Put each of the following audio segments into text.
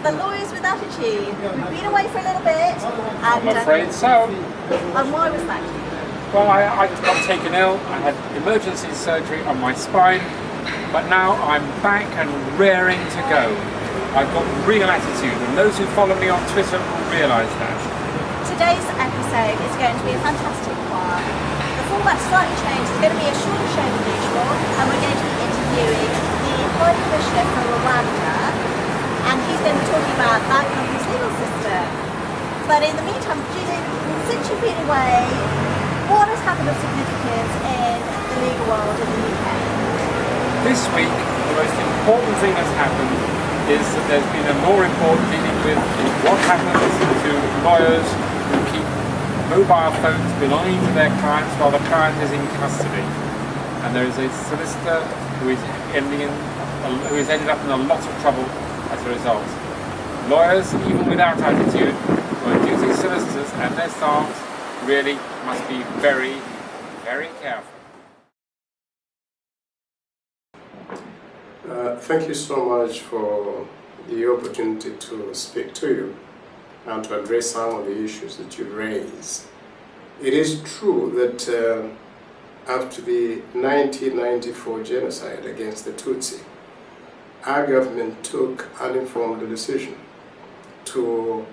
the lawyers with attitude. We've been away for a little bit. And, I'm afraid so. And why was that? Well, I got taken ill. I had emergency surgery on my spine, but now I'm back and raring to go. I've got real attitude, and those who follow me on Twitter will realise that. Today's episode is going to be a fantastic one. The format's slightly changed. It's going to be a shorter show than usual, and we're going to be interviewing the High Commissioner for Rwanda, and he's going to be talking about that country's legal system. But in the meantime, Judith, since you've been away, what has happened of significance in the legal world in the UK? This week, the most important thing that's happened is that there's been a more important dealing with what happens to lawyers who keep mobile phones belonging to their clients while the client is in custody. And there is a solicitor who is ended up in a lot of trouble as a result. Lawyers, even without attitude, who are duty solicitors and their staffs, really must be very, very careful. Thank you so much for the opportunity to speak to you and to address some of the issues that you raise. It is true that after the 1994 genocide against the Tutsi, our government took an informed decision to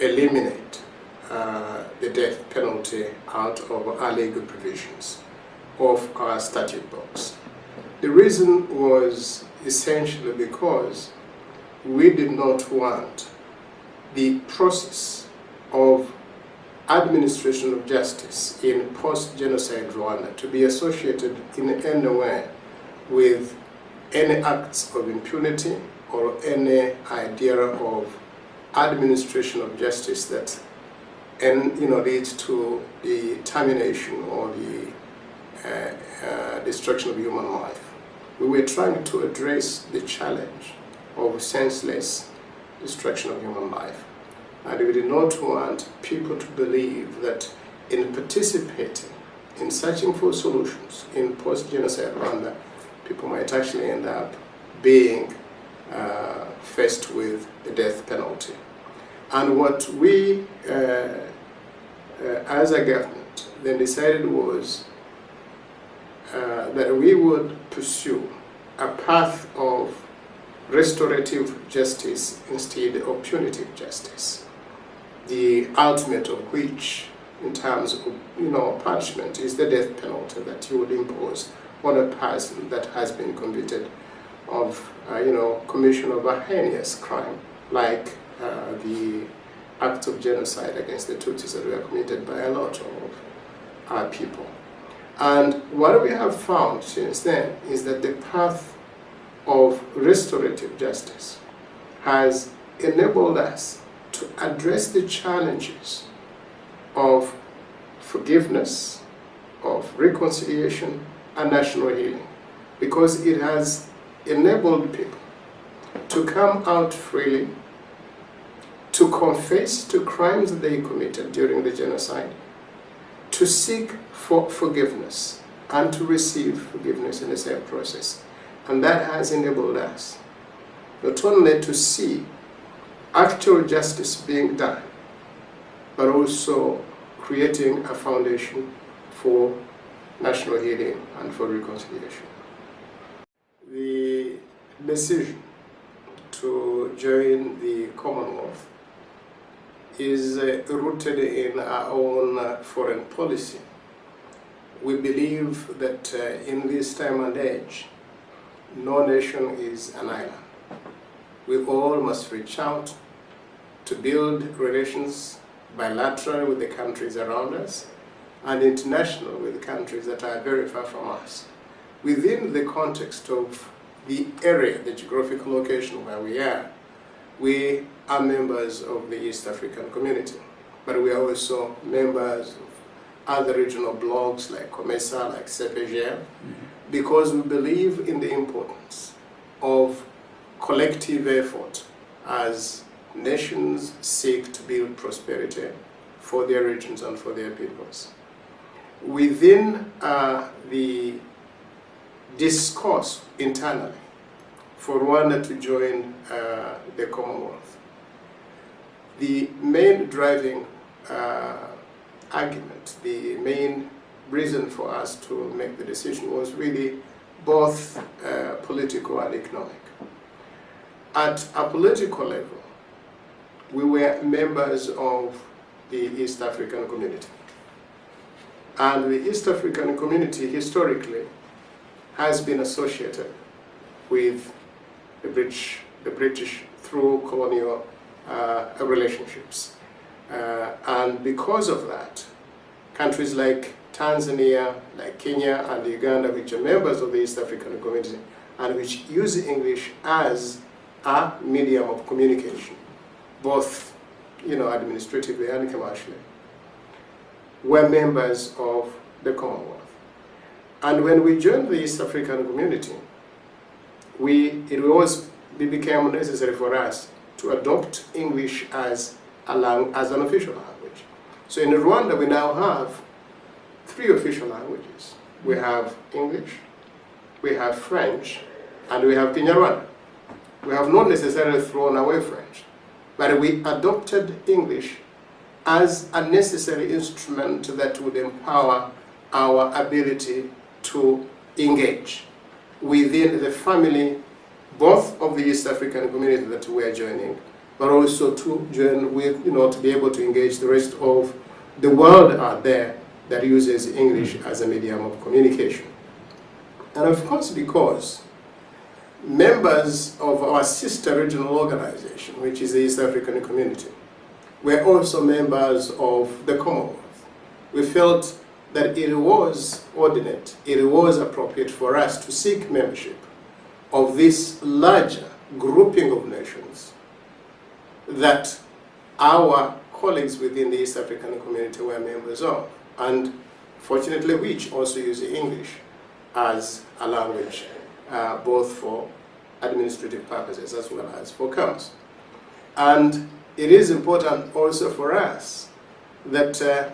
eliminate the death penalty out of our legal provisions of our statute books. The reason was essentially because we did not want the process of administration of justice in post-genocide Rwanda to be associated in any way with any acts of impunity or any idea of administration of justice that leads to the termination or the destruction of human life. We were trying to address the challenge of senseless destruction of human life. And we did not want people to believe that in participating in searching for solutions in post-genocide Rwanda, people might actually end up being faced with the death penalty. And what we, as a government, then decided was that we would pursue a path of restorative justice instead of punitive justice, the ultimate of which, in terms of punishment, is the death penalty that you would impose on a person that has been convicted of commission of a heinous crime like the act of genocide against the Tutsis that were committed by a lot of our people. And what we have found since then is that the path of restorative justice has enabled us to address the challenges of forgiveness, of reconciliation, and national healing, because it has enabled people to come out freely, to confess to crimes that they committed during the genocide, to seek for forgiveness and to receive forgiveness in the same process. And that has enabled us not only to see actual justice being done, but also creating a foundation for national healing and for reconciliation. The decision to join the Commonwealth is rooted in our own foreign policy. We believe that in this time and age, no nation is an island. We all must reach out to build relations bilateral with the countries around us and international with the countries that are very far from us. Within the context of the area, the geographical location where we are members of the East African community, but we are also members of other regional blocs like COMESA, like CPGL, because we believe in the importance of collective effort as nations seek to build prosperity for their regions and for their peoples. Within the discourse internally, for Rwanda to join the Commonwealth. The main driving argument, the main reason for us to make the decision was really both political and economic. At a political level, we were members of the East African community. And the East African community historically has been associated with the British through colonial relationships. And because of that, countries like Tanzania, like Kenya and Uganda, which are members of the East African community and which use English as a medium of communication, both administratively and commercially, were members of the Commonwealth. And when we joined the East African community, it became necessary for us to adopt English as an official language. So in Rwanda, we now have 3 official languages. We have English, we have French, and we have Kinyarwanda. We have not necessarily thrown away French, but we adopted English as a necessary instrument that would empower our ability to engage within the family, both of the East African community that we are joining, but also to join with, to be able to engage the rest of the world out there that uses English as a medium of communication. And of course, because members of our sister regional organization, which is the East African community, were also members of the Commonwealth, we felt that it was ordinate, it was appropriate for us to seek membership of this larger grouping of nations that our colleagues within the East African community were members of, and fortunately which also use English as a language, both for administrative purposes as well as for commerce. And it is important also for us that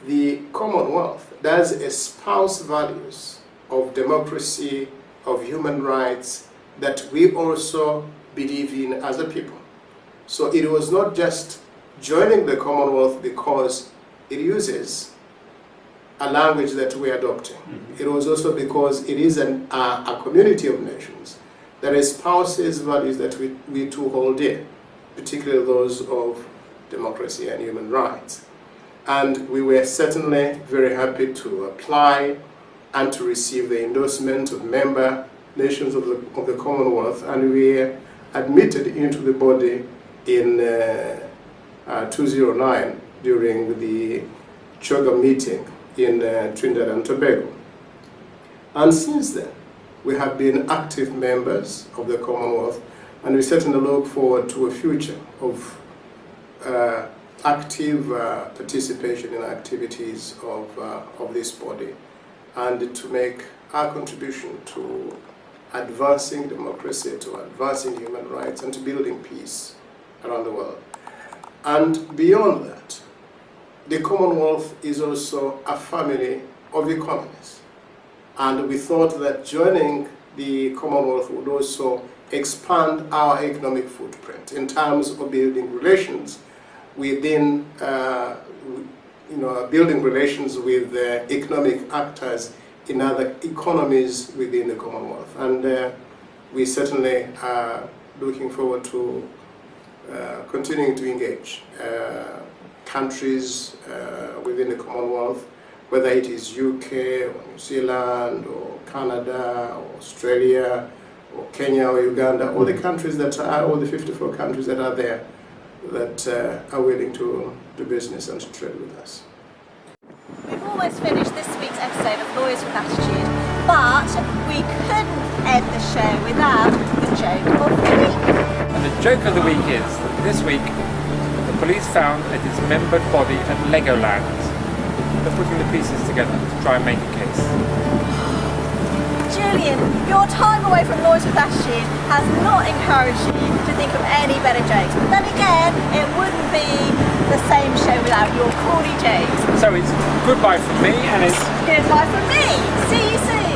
the Commonwealth does espouse values of democracy, of human rights, that we also believe in as a people. So it was not just joining the Commonwealth because it uses a language that we are adopting. It was also because it is a community of nations that espouses values that we too hold dear, particularly those of democracy and human rights. And we were certainly very happy to apply and to receive the endorsement of member nations of the Commonwealth, and we were admitted into the body in 2009 during the Choga meeting in Trinidad and Tobago. And since then, we have been active members of the Commonwealth, and we certainly look forward to a future of active participation in activities of this body, and to make our contribution to advancing democracy, to advancing human rights, and to building peace around the world. And beyond that, the Commonwealth is also a family of economies. And we thought that joining the Commonwealth would also expand our economic footprint in terms of building relations within, building relations with economic actors in other economies within the Commonwealth. And we certainly are looking forward to continuing to engage countries within the Commonwealth, whether it is UK or New Zealand or Canada or Australia or Kenya or Uganda, all the countries that are, all the 54 countries that are there that are willing to do business and to trade with us. We've almost finished this week's episode of Lawyers with Attitude, but we couldn't end the show without the joke of the week. And the joke of the week is that this week the police found a dismembered body at Legoland. They're putting the pieces together to try and make a case. Julian, your time away from Lawyers with Attitude has not encouraged you to think of any better jokes. But then again, it wouldn't be the same show without your corny jokes. So it's goodbye from me, and it's goodbye from me. See you soon.